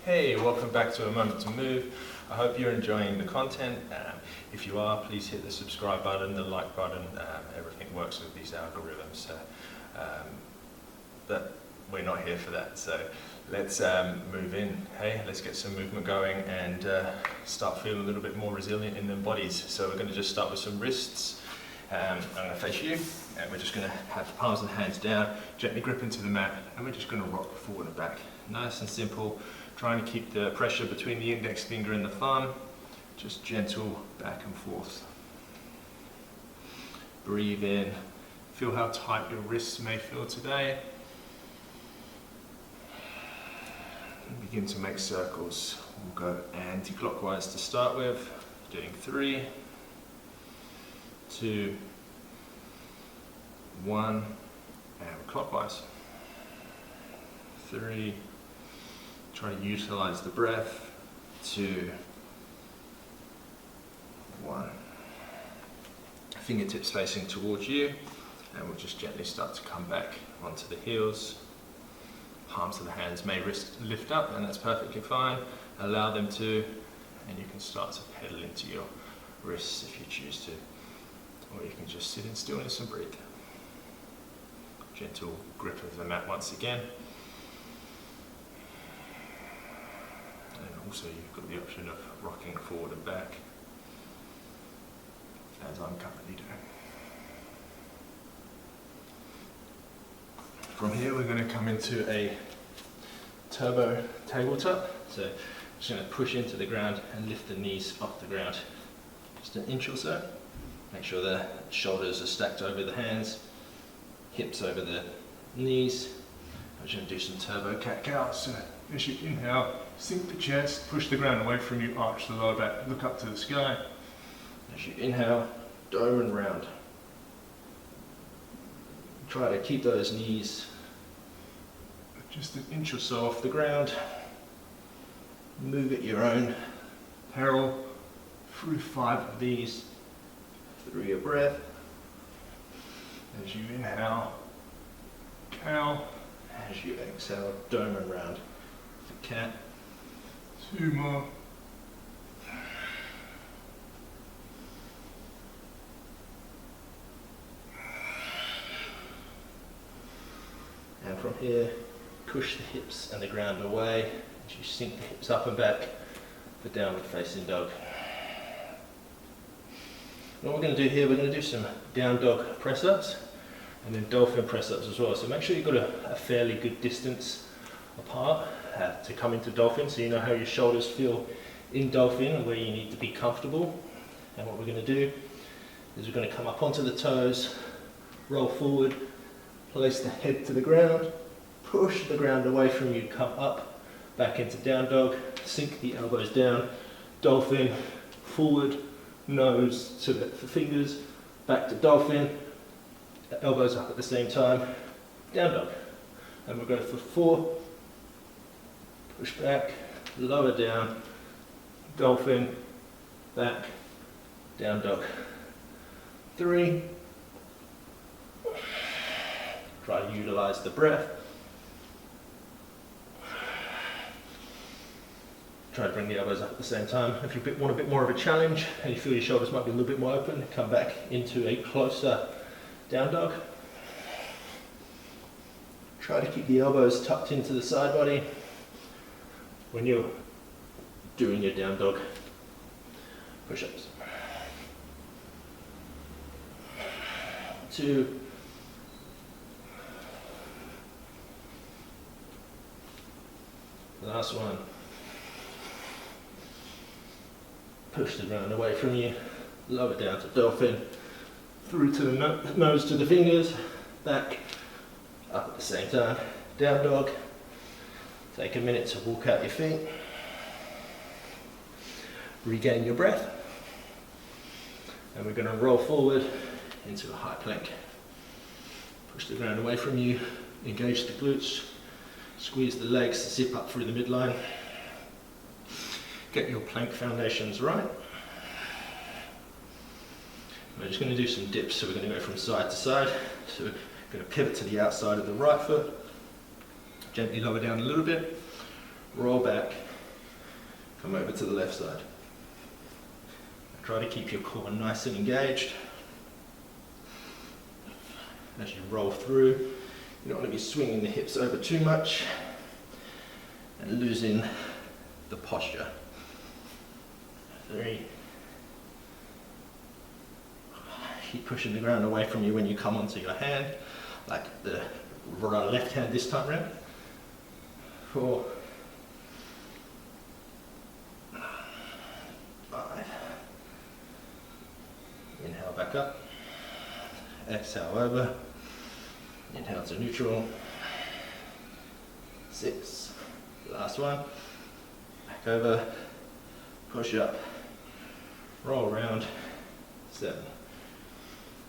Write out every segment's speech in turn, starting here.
Hey, welcome back to A Moment to Move. I hope you're enjoying the content. If you are, please hit the subscribe button, the like button. Everything works with these algorithms. But we're not here for that. So let's move in. Hey, let's get some movement going and start feeling a little bit more resilient in the bodies. So we're going to just start with some wrists. I'm going to face you, and we're just going to have the palms and hands down, gently grip into the mat, and we're just going to rock forward and back. Nice and simple. Trying to keep the pressure between the index finger and the thumb, just gentle back and forth. Breathe in, feel how tight your wrists may feel today. And begin to make circles. We'll go anti-clockwise to start with, doing 3, 2, 1, and clockwise. 3, try to utilize the breath. 2, 1. Fingertips facing towards you, and we'll just gently start to come back onto the heels. Palms of the hands may lift up, and that's perfectly fine. Allow them to, and you can start to pedal into your wrists if you choose to. Or you can just sit in stillness and breathe. Gentle grip of the mat once again. And also you've got the option of rocking forward and back, as I'm currently doing. From here we're going to come into a turbo tabletop. So just going to push into the ground and lift the knees off the ground. Just an inch or so. Make sure the shoulders are stacked over the hands, hips over the knees. I'm just going to do some turbo cat-cow. So as you inhale, sink the chest, push the ground away from you, arch the lower back, look up to the sky. As you inhale, dome and round. Try to keep those knees just an inch or so off the ground. Move at your own peril through 5 of these through your breath. As you inhale, cow. As you exhale, dome and round for cat. 2 more. And from here, push the hips and the ground away as you sink the hips up and back for downward facing dog. And what we're going to do here, we're going to do some down dog press ups and then dolphin press ups as well. So make sure you've got a fairly good distance apart to come into dolphin, so you know how your shoulders feel in dolphin and where you need to be comfortable. And what we're going to do is we're going to come up onto the toes, roll forward, place the head to the ground, push the ground away from you, come up, back into down dog, sink the elbows down, dolphin, forward, nose to the fingers, back to dolphin, elbows up at the same time, down dog. And we'll go for 4, push back, lower down, dolphin, back, down dog. 3, try to utilize the breath. Try to bring the elbows up at the same time. If you want a bit more of a challenge and you feel your shoulders might be a little bit more open, come back into a closer down dog. Try to keep the elbows tucked into the side body when you're doing your down dog push-ups. 2, last one. Push the ground away from you, lower down to dolphin, through to the nose to the fingers, back, up at the same time, down dog. Take a minute to walk out your feet, regain your breath, and we're going to roll forward into a high plank. Push the ground away from you, engage the glutes, squeeze the legs, zip up through the midline. Get your plank foundations right. We're just going to do some dips, so we're going to go from side to side. So we're going to pivot to the outside of the right foot, gently lower down a little bit, roll back, come over to the left side. Try to keep your core nice and engaged. As you roll through, you don't want to be swinging the hips over too much and losing the posture. 3. Keep pushing the ground away from you when you come onto your hand, like the left hand this time round. 4. 5. Inhale back up. Exhale over. Inhale to neutral. 6. Last one. Back over. Push up. Roll around. 7.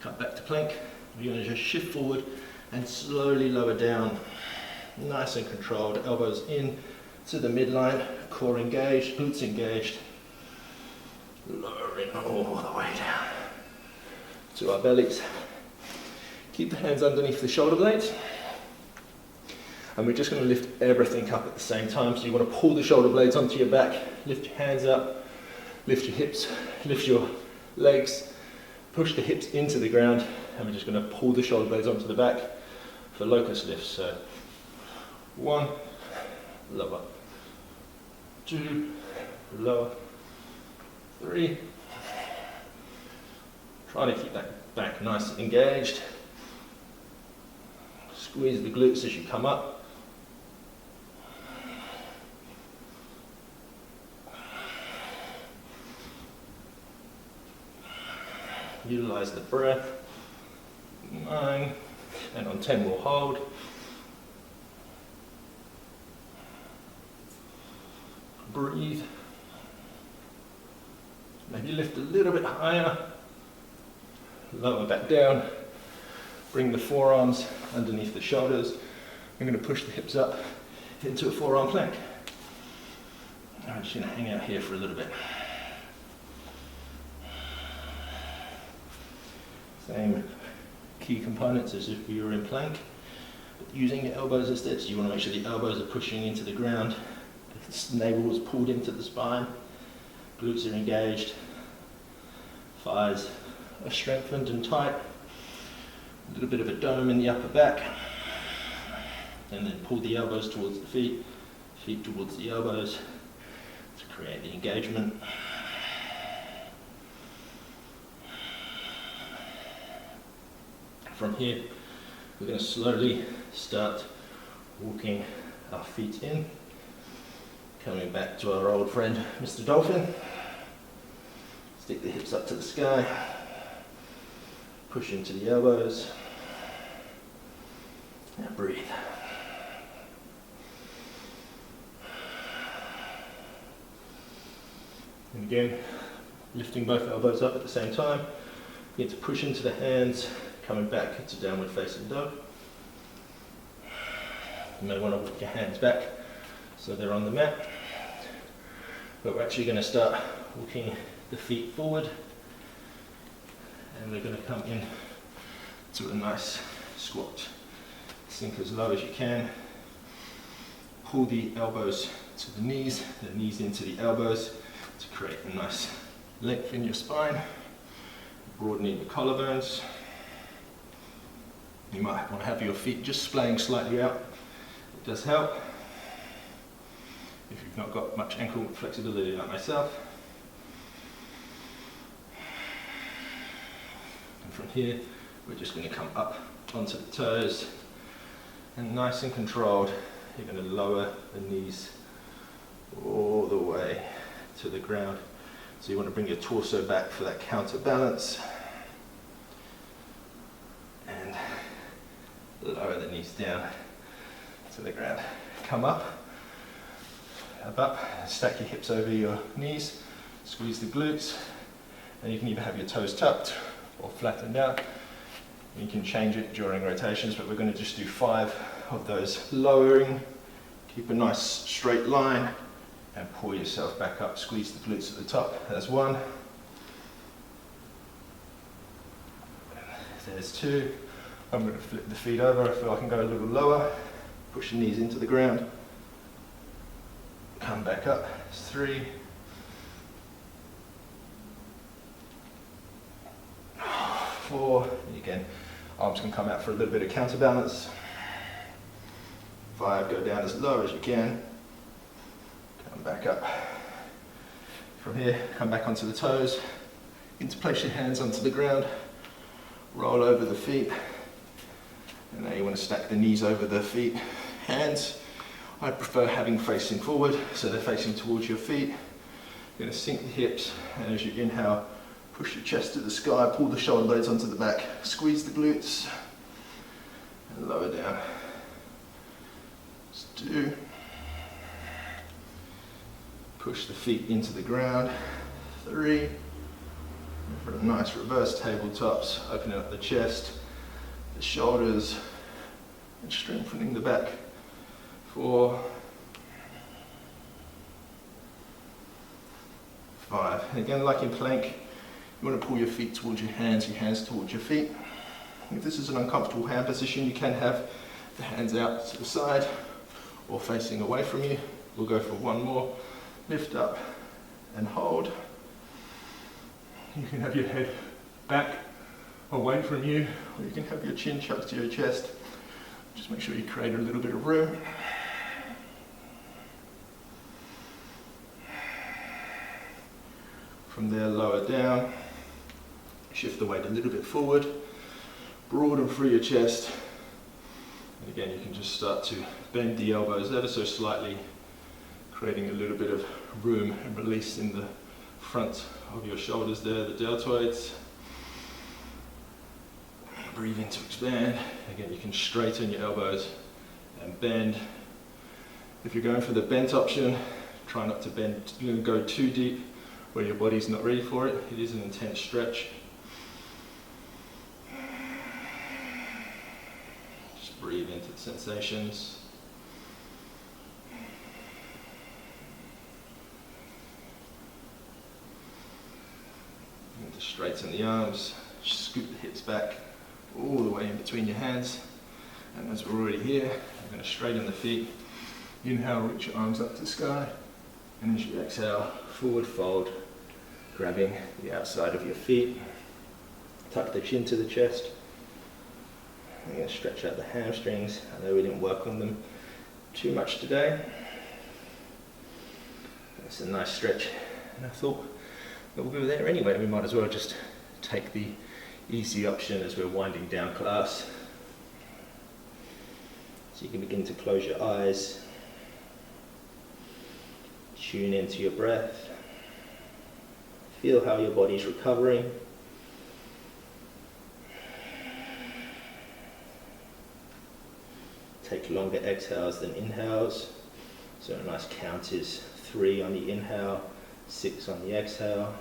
Cut back to plank. We're going to just shift forward and slowly lower down. Nice and controlled. Elbows in to the midline. Core engaged. Glutes engaged. Lowering all the way down to our bellies. Keep the hands underneath the shoulder blades. And we're just going to lift everything up at the same time. So you want to pull the shoulder blades onto your back. Lift your hands up. Lift your hips. Lift your legs. Push the hips into the ground. And we're just going to pull the shoulder blades onto the back for locust lifts. So 1, lower. 2, lower. 3. Try to keep that back nice and engaged. Squeeze the glutes as you come up. Utilize the breath. 9, and on 10 we'll hold. Breathe. Maybe lift a little bit higher. Lower back down. Bring the forearms underneath the shoulders. I'm going to push the hips up into a forearm plank. I'm just going to hang out here for a little bit. Same key components as if you were in plank, but using your elbows instead. So you want to make sure the elbows are pushing into the ground. The navel is pulled into the spine. Glutes are engaged. Thighs are strengthened and tight. A little bit of a dome in the upper back. And then pull the elbows towards the feet, feet towards the elbows to create the engagement. From here, we're going to slowly start walking our feet in. Coming back to our old friend, Mr. Dolphin. Stick the hips up to the sky. Push into the elbows. Now breathe. And again, lifting both elbows up at the same time. You need to push into the hands, coming back into downward facing dog. You may want to walk your hands back so they're on the mat. But we're actually going to start walking the feet forward. And we're going to come in to a nice squat. Sink as low as you can. Pull the elbows to the knees into the elbows to create a nice length in your spine. Broadening the collarbones. You might want to have your feet just splaying slightly out. It does help. If you've not got much ankle flexibility like myself. And from here, we're just going to come up onto the toes. And nice and controlled, you're going to lower the knees all the way to the ground. So you want to bring your torso back for that counterbalance. And lower the knees down to the ground. Come up, stack your hips over your knees, squeeze the glutes, and you can either have your toes tucked or flattened out. You can change it during rotations, but we're going to just do 5 of those lowering. Keep a nice straight line and pull yourself back up. Squeeze the glutes at the top. There's 1. There's 2. I'm going to flip the feet over. I feel I can go a little lower. Push the knees into the ground. Come back up. There's 3. 4, and again, arms can come out for a little bit of counterbalance. 5, go down as low as you can. Come back up. From here, come back onto the toes. Interplace your hands onto the ground. Roll over the feet. And now you want to stack the knees over the feet. Hands, I prefer having facing forward, so they're facing towards your feet. You're going to sink the hips, and as you inhale, push your chest to the sky, pull the shoulder blades onto the back, squeeze the glutes, and lower down. Let's do. Push the feet into the ground. 3. For a nice reverse tabletops, opening up the chest, the shoulders, and strengthening the back. 4. 5. And again, like in plank, you want to pull your feet towards your hands towards your feet. If this is an uncomfortable hand position, you can have the hands out to the side or facing away from you. We'll go for one more. Lift up and hold. You can have your head back away from you, or you can have your chin chucked to your chest. Just make sure you create a little bit of room. From there, lower down. Shift the weight a little bit forward. Broaden through your chest. And again, you can just start to bend the elbows ever so slightly, creating a little bit of room and release in the front of your shoulders there, the deltoids. Breathe in to expand. Again, you can straighten your elbows and bend. If you're going for the bent option, try not to bend, go too deep where your body's not ready for it. It is an intense stretch. Just breathe into the sensations. And just straighten the arms, scoop the hips back all the way in between your hands. And as we're already here, I'm going to straighten the feet. Inhale, reach your arms up to the sky. And as you exhale, forward fold, grabbing the outside of your feet. Tuck the chin to the chest. I'm going to stretch out the hamstrings. I know we didn't work on them too much today. That's a nice stretch. And I thought that we were there anyway. We might as well just take the easy option as we're winding down class. So you can begin to close your eyes. Tune into your breath. Feel how your body's recovering. Take longer exhales than inhales. So a nice count is 3 on the inhale, 6 on the exhale.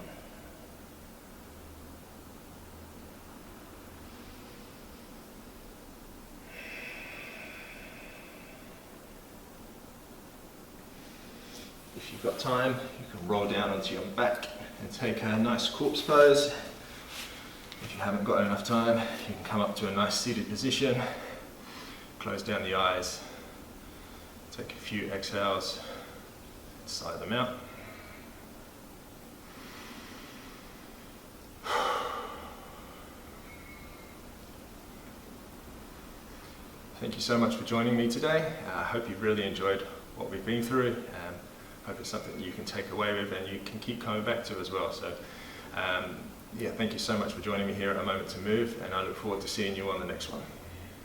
If you've got time, you can roll down onto your back and take a nice corpse pose. If you haven't got enough time, you can come up to a nice seated position, close down the eyes, take a few exhales, sigh them out. Thank you so much for joining me today. I hope you've really enjoyed what we've been through. Hope it's something that you can take away with and you can keep coming back to as well. So yeah, thank you so much for joining me here at A Moment to Move, and I look forward to seeing you on the next one.